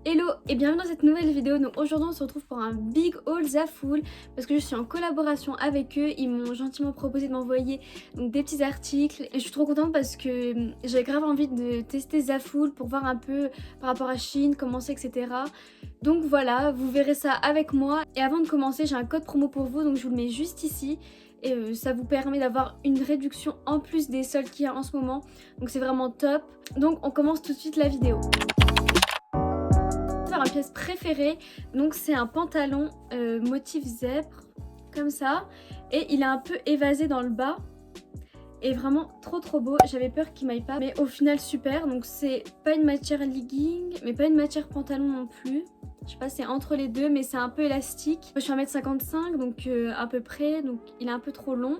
Hello et bienvenue dans cette nouvelle vidéo. Donc aujourd'hui on se retrouve pour un big haul Zaful parce que je suis en collaboration avec eux. Ils m'ont gentiment proposé de m'envoyer des petits articles et je suis trop contente parce que j'avais grave envie de tester Zaful pour voir un peu par rapport à Chine, comment c'est, etc. Donc voilà, vous verrez ça avec moi. Et avant de commencer, j'ai un code promo pour vous, donc je vous le mets juste ici. Et ça vous permet d'avoir une réduction en plus des soldes qu'il y a en ce moment. Donc c'est vraiment top. Donc on commence tout de suite la vidéo. Ma pièce préférée, donc c'est un pantalon motif zèbre comme ça, et il est un peu évasé dans le bas et vraiment trop beau. J'avais peur qu'il m'aille pas, mais au final super. Donc c'est pas une matière legging mais pas une matière pantalon non plus, je sais pas, c'est entre les deux, mais c'est un peu élastique. Je suis 1m55 donc à peu près, donc il est un peu trop long.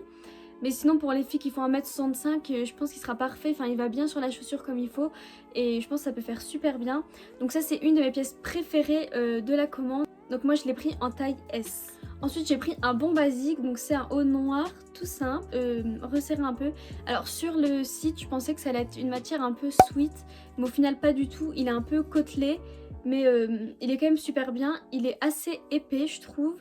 Mais sinon pour les filles qui font 1m65, je pense qu'il sera parfait, enfin il va bien sur la chaussure comme il faut. Et je pense que ça peut faire super bien. Donc ça c'est une de mes pièces préférées de la commande. Donc moi je l'ai pris en taille S. Ensuite j'ai pris un bon basique, donc c'est un haut noir tout simple, resserré un peu. Alors sur le site je pensais que ça allait être une matière un peu sweat, mais au final pas du tout, il est un peu côtelé. Mais il est quand même super bien, il est assez épais je trouve.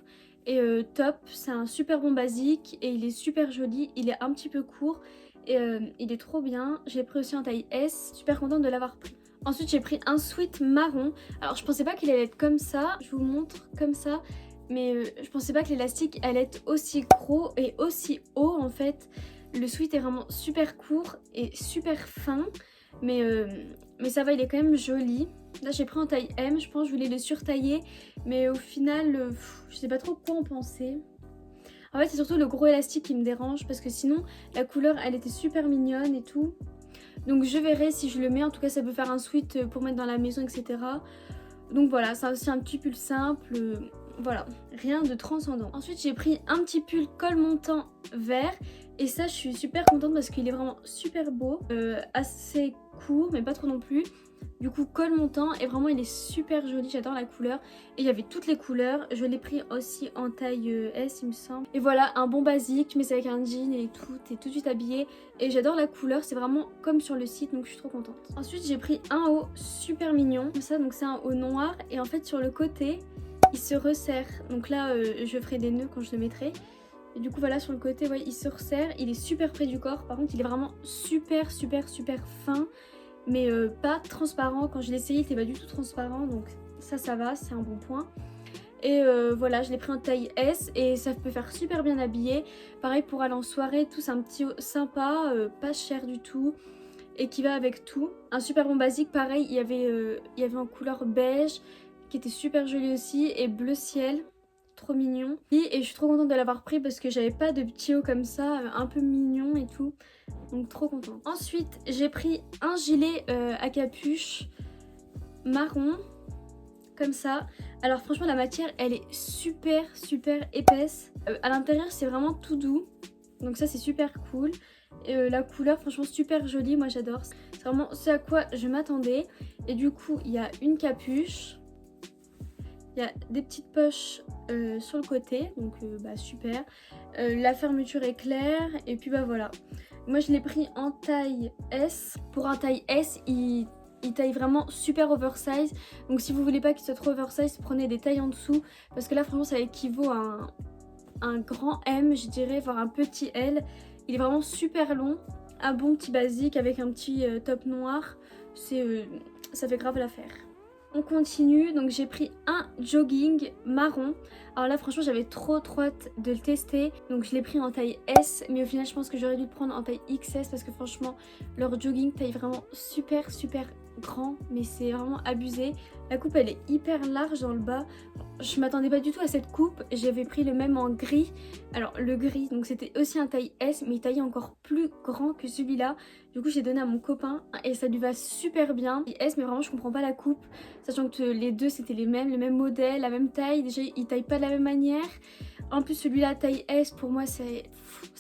Et top, c'est un super bon basique et il est super joli, il est un petit peu court et il est trop bien. Je l'ai pris aussi en taille S, super contente de l'avoir pris. Ensuite j'ai pris un sweat marron. Alors je pensais pas qu'il allait être comme ça, je vous montre comme ça. Mais je pensais pas que l'élastique allait être aussi gros et aussi haut en fait. Le sweat est vraiment super court et super fin. Mais ça va, il est quand même joli. Là j'ai pris en taille M, je pense que je voulais le surtailler. Mais au final, je sais pas trop quoi en penser. En fait c'est surtout le gros élastique qui me dérange, parce que sinon la couleur elle était super mignonne et tout. Donc je verrai si je le mets, en tout cas ça peut faire un sweat pour mettre dans la maison, etc. Donc voilà, c'est aussi un petit pull simple, voilà, rien de transcendant. Ensuite j'ai pris un petit pull col montant vert. Et ça je suis super contente parce qu'il est vraiment super beau, assez court mais pas trop non plus. Du coup col montant et vraiment il est super joli, j'adore la couleur. Et il y avait toutes les couleurs, je l'ai pris aussi en taille S il me semble. Et voilà, un bon basique, mais c'est avec un jean et tout, t'es tout de suite habillée. Et j'adore la couleur, c'est vraiment comme sur le site, donc je suis trop contente. Ensuite j'ai pris un haut super mignon, comme ça, donc c'est un haut noir. Et en fait sur le côté il se resserre, donc là je ferai des nœuds quand je le mettrai. Et du coup voilà, sur le côté ouais, il se resserre, il est super près du corps. Par contre il est vraiment super fin, mais pas transparent. Quand je l'ai essayé il était pas du tout transparent, donc ça va, c'est un bon point. Et voilà, je l'ai pris en taille S et ça peut faire super bien habillé. Pareil pour aller en soirée, tout, c'est un petit haut sympa, pas cher du tout et qui va avec tout. Un super bon basique, pareil, il y avait en couleur beige qui était super joli aussi, et bleu ciel. Trop mignon. Et je suis trop contente de l'avoir pris parce que j'avais pas de petits hauts comme ça, un peu mignon et tout. Donc trop contente. Ensuite j'ai pris un gilet à capuche marron, comme ça. Alors franchement la matière elle est super épaisse. À l'intérieur c'est vraiment tout doux. Donc ça c'est super cool. Et la couleur franchement super jolie, moi j'adore. C'est vraiment ce à quoi je m'attendais. Et du coup il y a une capuche. Il y a des petites poches sur le côté, donc bah super. La fermeture est claire et puis bah voilà. Moi je l'ai pris en taille S. Pour un taille S, il taille vraiment super oversize. Donc si vous voulez pas qu'il soit trop oversize, prenez des tailles en dessous. Parce que là franchement ça équivaut à un grand M, je dirais, voire un petit L. Il est vraiment super long. Un bon petit basique avec un petit top noir. Ça fait grave l'affaire. On continue, donc j'ai pris un jogging marron. Alors là franchement j'avais trop hâte de le tester. Donc je l'ai pris en taille S, mais au final je pense que j'aurais dû le prendre en taille XS parce que franchement leur jogging taille vraiment super grand, mais c'est vraiment abusé. La coupe elle est hyper large dans le bas. Je m'attendais pas du tout à cette coupe. J'avais pris le même en gris. Alors le gris, donc c'était aussi un taille S, mais il taillait encore plus grand que celui-là. Du coup j'ai donné à mon copain et ça lui va super bien. Il S, mais vraiment je comprends pas la coupe, sachant que les deux c'était le même modèle, la même taille. Déjà il taille pas de la même manière. En plus celui-là taille S, pour moi c'est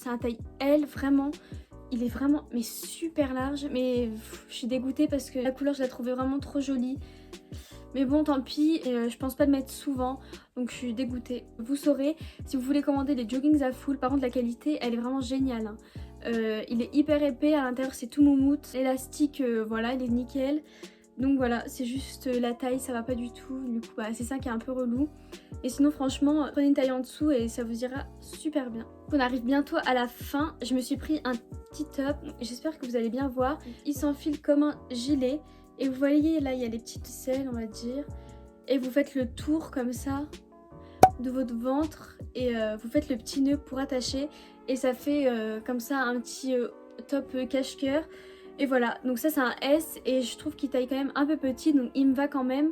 un taille L vraiment. Il est vraiment mais super large, mais je suis dégoûtée parce que la couleur je la trouvais vraiment trop jolie. Mais bon tant pis, je pense pas le mettre souvent, donc je suis dégoûtée. Vous saurez, si vous voulez commander les joggings Zaful, par contre la qualité elle est vraiment géniale, hein. Il est hyper épais, à l'intérieur c'est tout moumoute, l'élastique voilà il est nickel. Donc voilà, c'est juste la taille, ça va pas du tout. Du coup, bah, c'est ça qui est un peu relou. Et sinon, franchement, prenez une taille en dessous et ça vous ira super bien. On arrive bientôt à la fin. Je me suis pris un petit top. J'espère que vous allez bien voir. Il s'enfile comme un gilet. Et vous voyez, là, il y a les petites selles, on va dire. Et vous faites le tour comme ça de votre ventre. Et vous faites le petit nœud pour attacher. Et ça fait comme ça un petit top cache-cœur. Et voilà, donc ça c'est un S et je trouve qu'il taille quand même un peu petit, donc il me va quand même.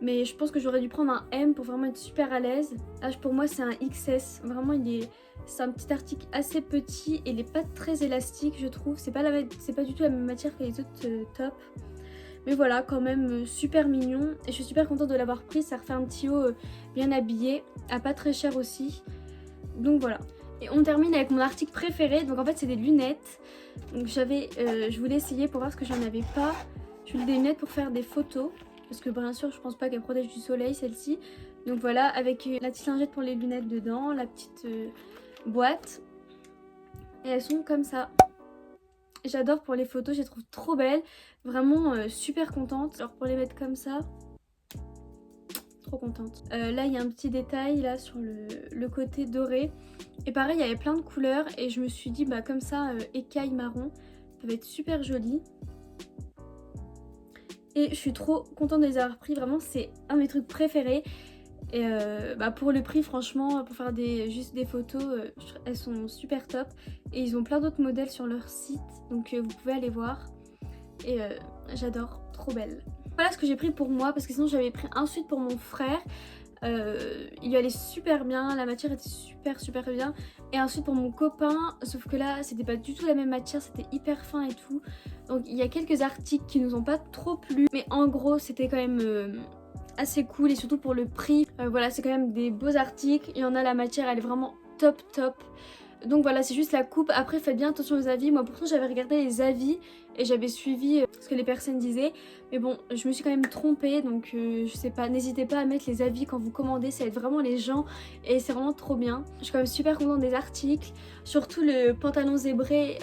Mais je pense que j'aurais dû prendre un M pour vraiment être super à l'aise. Là pour moi c'est un XS, vraiment c'est un petit article assez petit et il est pas très élastique je trouve. C'est pas du tout la même matière que les autres tops. Mais voilà, quand même super mignon et je suis super contente de l'avoir pris. Ça refait un petit haut bien habillé, à pas très cher aussi. Donc voilà. Et on termine avec mon article préféré, donc en fait c'est des lunettes. Donc je voulais essayer pour voir ce que j'en avais pas. Je voulais des lunettes pour faire des photos, parce que bien sûr je pense pas qu'elles protègent du soleil celle-ci. Donc voilà, avec la petite lingette pour les lunettes dedans, la petite boîte. Et elles sont comme ça. J'adore pour les photos, je les trouve trop belles. Vraiment super contente. Alors pour les mettre comme ça, trop contente. Là il y a un petit détail là sur le côté doré. Et pareil il y avait plein de couleurs et je me suis dit bah comme ça écaille marron, ça va être super joli. Et je suis trop contente de les avoir pris, vraiment c'est un de mes trucs préférés. Et bah pour le prix franchement, pour faire juste des photos, elles sont super top. Et ils ont plein d'autres modèles sur leur site, donc vous pouvez aller voir. Et j'adore, trop belle. Voilà ce que j'ai pris pour moi, parce que sinon j'avais pris ensuite pour mon frère. Il lui allait super bien, la matière était super bien. Et ensuite pour mon copain, sauf que là c'était pas du tout la même matière, c'était hyper fin et tout. Donc il y a quelques articles qui nous ont pas trop plu, mais en gros c'était quand même assez cool et surtout pour le prix. Voilà, c'est quand même des beaux articles, il y en a, la matière elle est vraiment top. Donc voilà, c'est juste la coupe. Après faites bien attention aux avis. Moi pourtant j'avais regardé les avis et j'avais suivi ce que les personnes disaient. Mais bon, je me suis quand même trompée, donc je sais pas, n'hésitez pas à mettre les avis quand vous commandez, ça aide vraiment les gens et c'est vraiment trop bien. Je suis quand même super contente des articles, surtout le pantalon zébré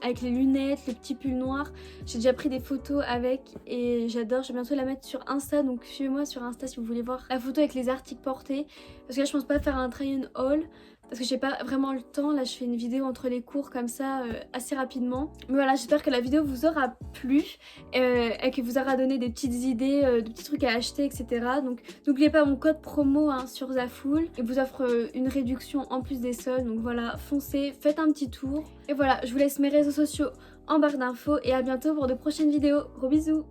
avec les lunettes, le petit pull noir. J'ai déjà pris des photos avec et j'adore, je vais bientôt la mettre sur Insta, donc suivez-moi sur Insta si vous voulez voir la photo avec les articles portés. Parce que là je pense pas faire un try-on haul, parce que j'ai pas vraiment le temps. Là je fais une vidéo entre les cours comme ça assez rapidement. Mais voilà, j'espère que la vidéo vous aura plu et que vous aura donné des petites idées, de petits trucs à acheter, etc. Donc n'oubliez pas mon code promo sur Zaful, il vous offre une réduction en plus des soldes. Donc voilà, foncez, faites un petit tour. Et voilà, je vous laisse mes réseaux sociaux en barre d'infos et à bientôt pour de prochaines vidéos. Gros bisous.